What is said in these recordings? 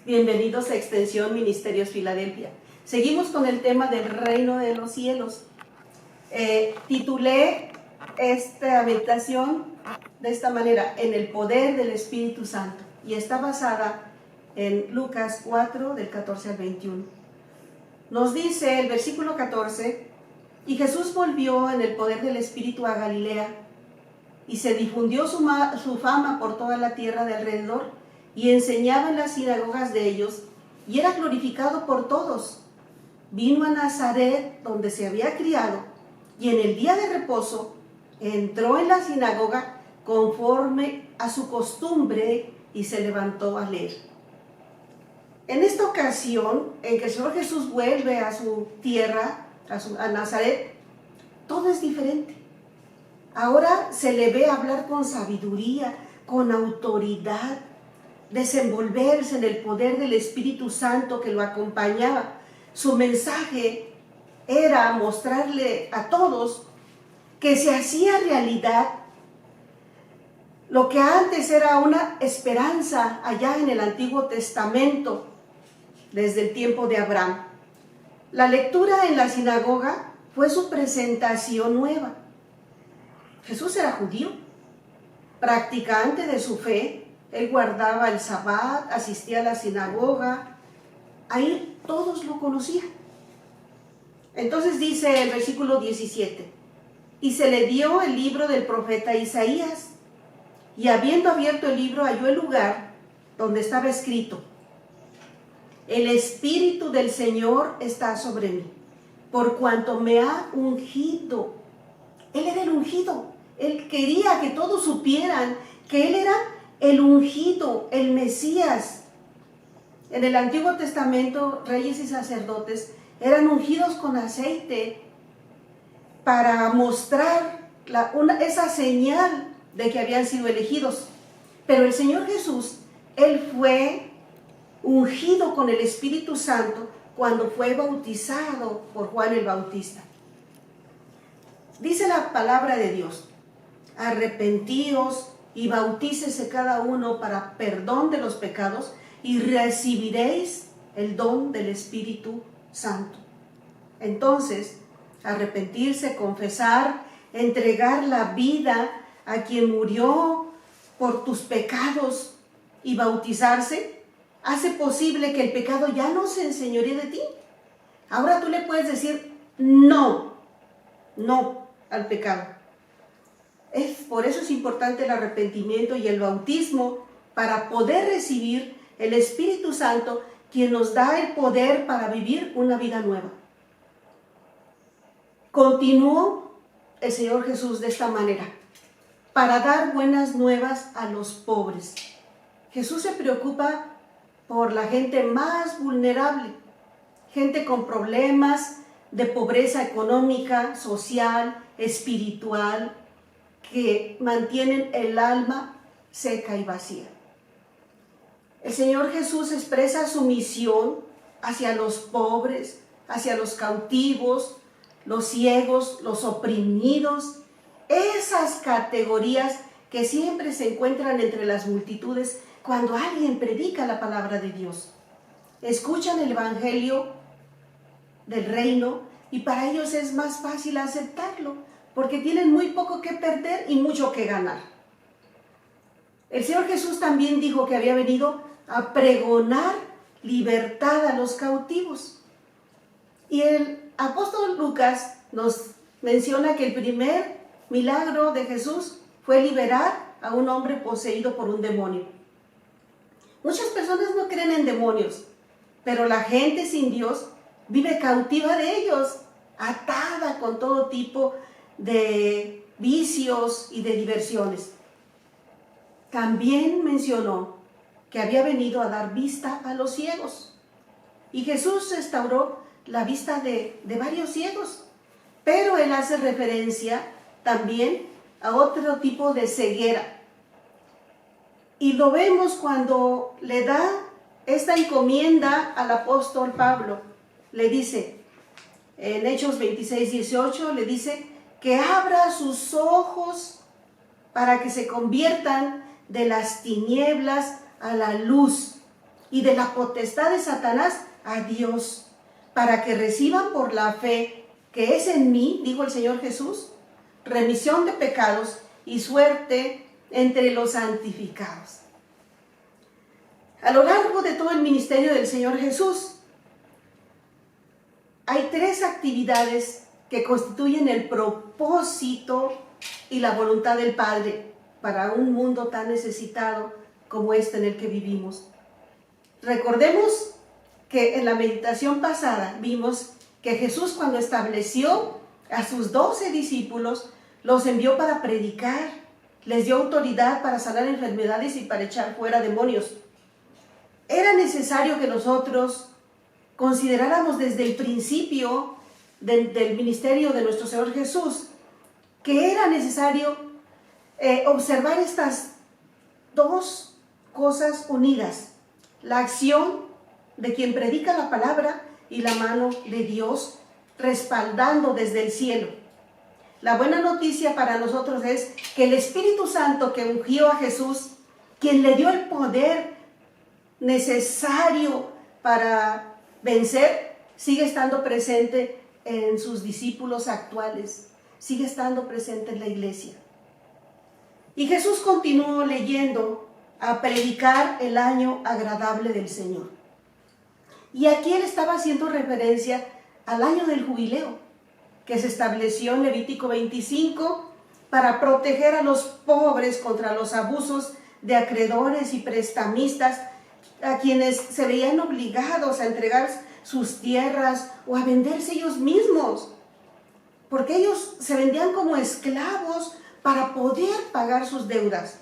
Bienvenidos a Extensión Ministerios Filadelfia. Seguimos con el tema del reino de los cielos. Titulé esta meditación de esta manera: en el poder del Espíritu Santo, y está basada en Lucas 4, del 14 al 21. Nos dice el versículo 14: y Jesús volvió en el poder del Espíritu a Galilea, y se difundió su fama por toda la tierra de alrededor, y enseñaba en las sinagogas de ellos, y era glorificado por todos. Vino a Nazaret, donde se había criado, y en el día de reposo entró en la sinagoga conforme a su costumbre, y se levantó a leer. En esta ocasión, en que el Señor Jesús vuelve a su tierra, a Nazaret, todo es diferente. Ahora se le ve hablar con sabiduría, con autoridad, desenvolverse en el poder del Espíritu Santo que lo acompañaba. Su mensaje era mostrarle a todos que se hacía realidad lo que antes era una esperanza allá en el Antiguo Testamento, desde el tiempo de Abraham. La lectura en la sinagoga fue su presentación nueva. Jesús era judío, practicante de su fe. Él guardaba el Sabbat, asistía a la sinagoga. Ahí todos lo conocían. Entonces dice el versículo 17: y se le dio el libro del profeta Isaías, y habiendo abierto el libro halló el lugar donde estaba escrito: el Espíritu del Señor está sobre mí, por cuanto me ha ungido. Él era el ungido. Él quería que todos supieran que Él era el ungido, el Mesías. En el Antiguo Testamento, reyes y sacerdotes eran ungidos con aceite para mostrar esa señal de que habían sido elegidos. Pero el Señor Jesús, Él fue ungido con el Espíritu Santo cuando fue bautizado por Juan el Bautista. Dice la palabra de Dios: arrepentíos y bautícese cada uno para perdón de los pecados, y recibiréis el don del Espíritu Santo. Entonces, arrepentirse, confesar, entregar la vida a quien murió por tus pecados y bautizarse, hace posible que el pecado ya no se enseñoree de ti. Ahora tú le puedes decir no al pecado. Por eso es importante el arrepentimiento y el bautismo, para poder recibir el Espíritu Santo, quien nos da el poder para vivir una vida nueva. Continuó el Señor Jesús de esta manera: para dar buenas nuevas a los pobres. Jesús se preocupa por la gente más vulnerable, gente con problemas de pobreza económica, social, espiritual, que mantienen el alma seca y vacía. El Señor Jesús expresa su misión hacia los pobres, hacia los cautivos, los ciegos, los oprimidos, esas categorías que siempre se encuentran entre las multitudes cuando alguien predica la palabra de Dios. Escuchan el evangelio del reino y para ellos es más fácil aceptarlo, porque tienen muy poco que perder y mucho que ganar. El Señor Jesús también dijo que había venido a pregonar libertad a los cautivos. Y el apóstol Lucas nos menciona que el primer milagro de Jesús fue liberar a un hombre poseído por un demonio. Muchas personas no creen en demonios, pero la gente sin Dios vive cautiva de ellos, atada con todo tipo de vicios y de diversiones. También mencionó que había venido a dar vista a los ciegos, y Jesús restauró la vista de varios ciegos, pero Él hace referencia también a otro tipo de ceguera, y lo vemos cuando le da esta encomienda al apóstol Pablo. Le dice en Hechos 26:18, le dice que abra sus ojos para que se conviertan de las tinieblas a la luz, y de la potestad de Satanás a Dios, para que reciban por la fe que es en mí, dijo el Señor Jesús, remisión de pecados y suerte entre los santificados. A lo largo de todo el ministerio del Señor Jesús, hay 3 actividades que constituyen el propósito y la voluntad del Padre para un mundo tan necesitado como este en el que vivimos. Recordemos que en la meditación pasada vimos que Jesús, cuando estableció a sus 12 discípulos, los envió para predicar, les dio autoridad para sanar enfermedades y para echar fuera demonios. Era necesario que nosotros consideráramos desde el principio del ministerio de nuestro Señor Jesús que era necesario observar estas 2 cosas unidas: la acción de quien predica la palabra y la mano de Dios respaldando desde el cielo. La buena noticia para nosotros es que el Espíritu Santo que ungió a Jesús, quien le dio el poder necesario para vencer, sigue estando presente en sus discípulos actuales, sigue estando presente en la iglesia. Y Jesús continuó leyendo a predicar el año agradable del Señor. Y aquí él estaba haciendo referencia al año del jubileo, que se estableció en Levítico 25 para proteger a los pobres contra los abusos de acreedores y prestamistas, a quienes se veían obligados a entregar sus tierras o a venderse ellos mismos, porque ellos se vendían como esclavos para poder pagar sus deudas.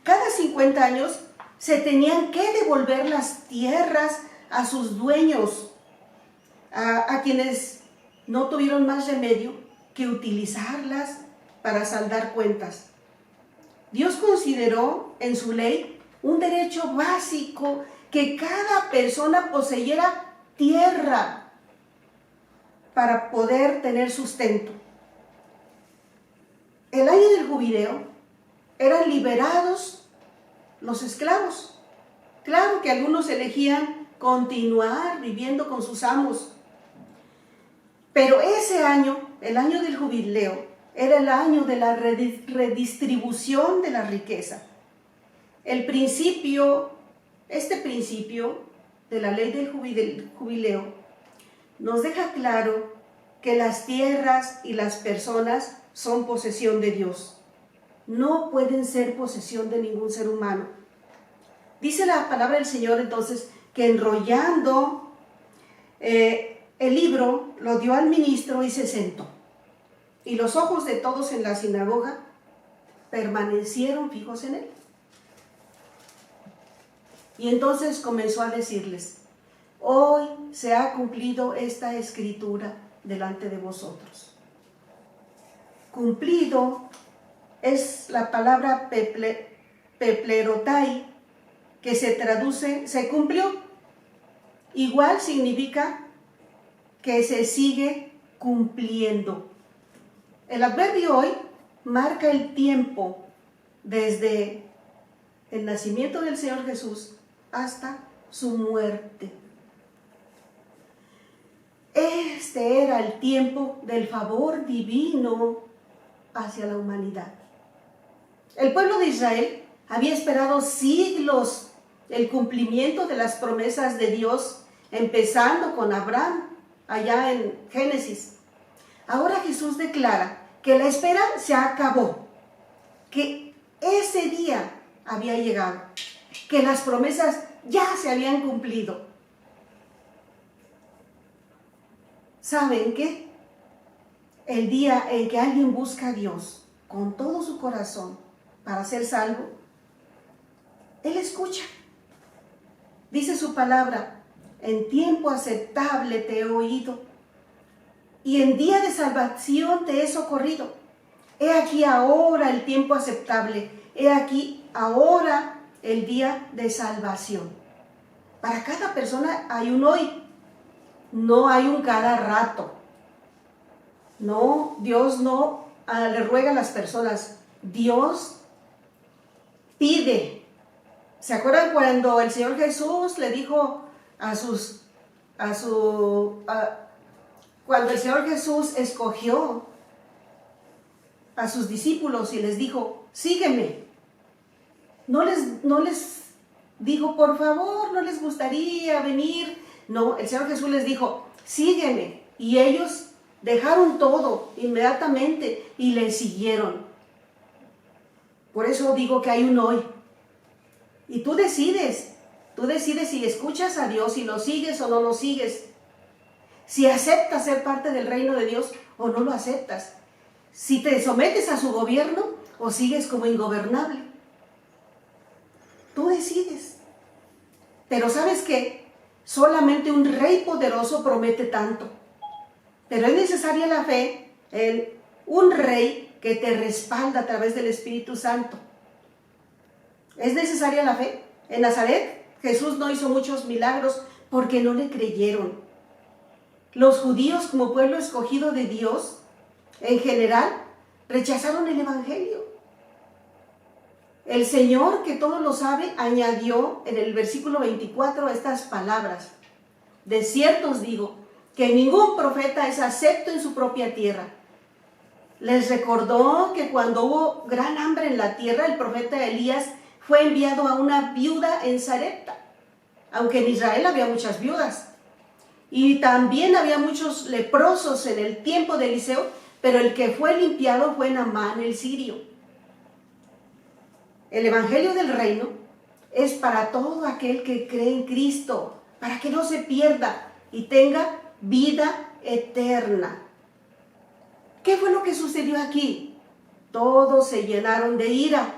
Cada 50 años se tenían que devolver las tierras a sus dueños, a quienes no tuvieron más remedio que utilizarlas para saldar cuentas. Dios consideró en su ley un derecho básico que cada persona poseyera tierra para poder tener sustento. El año del jubileo eran liberados los esclavos. Claro que algunos elegían continuar viviendo con sus amos, pero ese año, el año del jubileo, era el año de la redistribución de la riqueza. Este principio de la ley del jubileo nos deja claro que las tierras y las personas son posesión de Dios. No pueden ser posesión de ningún ser humano. Dice la palabra del Señor entonces que enrollando el libro lo dio al ministro y se sentó. Y los ojos de todos en la sinagoga permanecieron fijos en él. Y entonces comenzó a decirles: hoy se ha cumplido esta escritura delante de vosotros. Cumplido es la palabra peplerotai, que se traduce, se cumplió. Igual significa que se sigue cumpliendo. El adverbio hoy marca el tiempo desde el nacimiento del Señor Jesús hasta su muerte. Este era el tiempo del favor divino hacia la humanidad. El pueblo de Israel había esperado siglos el cumplimiento de las promesas de Dios, empezando con Abraham, allá en Génesis. Ahora Jesús declara que la espera se acabó, que ese día había llegado, que las promesas ya se habían cumplido. ¿Saben qué? El día en que alguien busca a Dios con todo su corazón para ser salvo, Él escucha. Dice su palabra: en tiempo aceptable te he oído, y en día de salvación te he socorrido. He aquí ahora el tiempo aceptable, he aquí ahora el día de salvación. Para cada persona hay un hoy, no hay un cada rato. No, Dios no le ruega a las personas, Dios pide ¿Se acuerdan cuando el Señor Jesús le dijo cuando el Señor Jesús escogió a sus discípulos y les dijo, sígueme? No les dijo, por favor, no les gustaría venir. No, el Señor Jesús les dijo, sígueme. Y ellos dejaron todo inmediatamente y le siguieron. Por eso digo que hay un hoy. Y tú decides si escuchas a Dios, si lo sigues o no lo sigues. Si aceptas ser parte del reino de Dios o no lo aceptas. Si te sometes a su gobierno o sigues como ingobernable. Tú decides. Pero ¿sabes qué? Solamente un rey poderoso promete tanto. Pero es necesaria la fe en un rey que te respalda a través del Espíritu Santo. ¿Es necesaria la fe? En Nazaret, Jesús no hizo muchos milagros porque no le creyeron. Los judíos, como pueblo escogido de Dios, en general, rechazaron el Evangelio. El Señor, que todo lo sabe, añadió en el versículo 24 estas palabras. De cierto os digo, que ningún profeta es acepto en su propia tierra. Les recordó que cuando hubo gran hambre en la tierra, el profeta Elías fue enviado a una viuda en Sarepta, aunque en Israel había muchas viudas. Y también había muchos leprosos en el tiempo de Eliseo, pero el que fue limpiado fue Naamán el sirio. El Evangelio del Reino es para todo aquel que cree en Cristo, para que no se pierda y tenga vida eterna. ¿Qué fue lo que sucedió aquí? Todos se llenaron de ira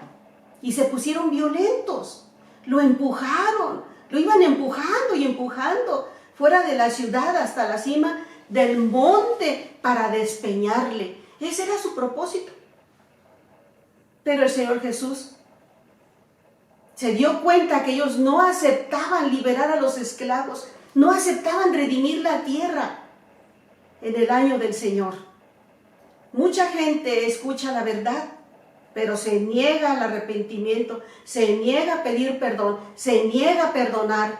y se pusieron violentos. Lo empujaron, lo iban empujando y empujando fuera de la ciudad hasta la cima del monte para despeñarle. Ese era su propósito. Pero el Señor Jesús se dio cuenta que ellos no aceptaban liberar a los esclavos, no aceptaban redimir la tierra en el año del Señor. Mucha gente escucha la verdad, pero se niega al arrepentimiento, se niega a pedir perdón, se niega a perdonar.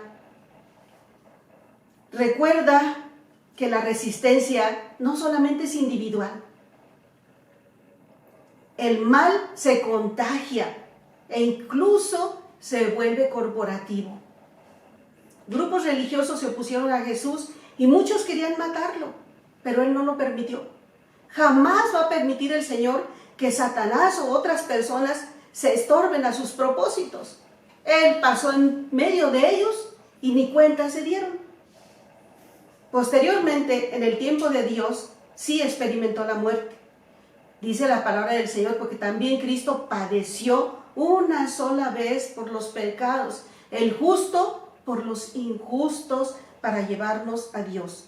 Recuerda que la resistencia no solamente es individual. El mal se contagia e incluso se vuelve corporativo. Grupos religiosos se opusieron a Jesús y muchos querían matarlo, pero Él no lo permitió. Jamás va a permitir el Señor que Satanás o otras personas se estorben a sus propósitos. Él pasó en medio de ellos y ni cuenta se dieron. Posteriormente, en el tiempo de Dios, sí experimentó la muerte. Dice la palabra del Señor, porque también Cristo padeció una sola vez por los pecados, el justo por los injustos, para llevarnos a Dios,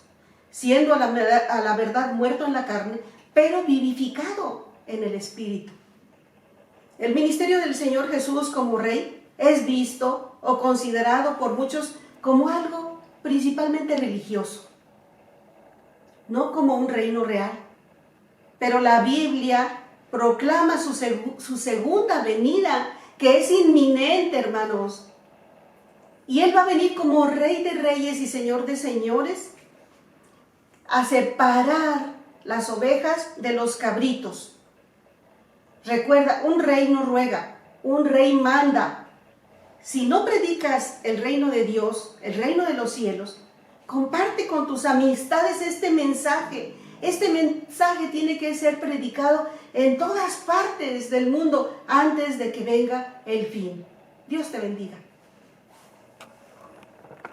siendo a la verdad muerto en la carne, pero vivificado en el Espíritu. El ministerio del Señor Jesús como Rey es visto o considerado por muchos como algo principalmente religioso, no como un reino real. Pero la Biblia proclama su segunda venida, que es inminente, hermanos. Y Él va a venir como Rey de Reyes y Señor de Señores a separar las ovejas de los cabritos. Recuerda, un rey no ruega, un rey manda. Si no predicas el reino de Dios, el reino de los cielos, comparte con tus amistades este mensaje. Este mensaje tiene que ser predicado en todas partes del mundo antes de que venga el fin. Dios te bendiga.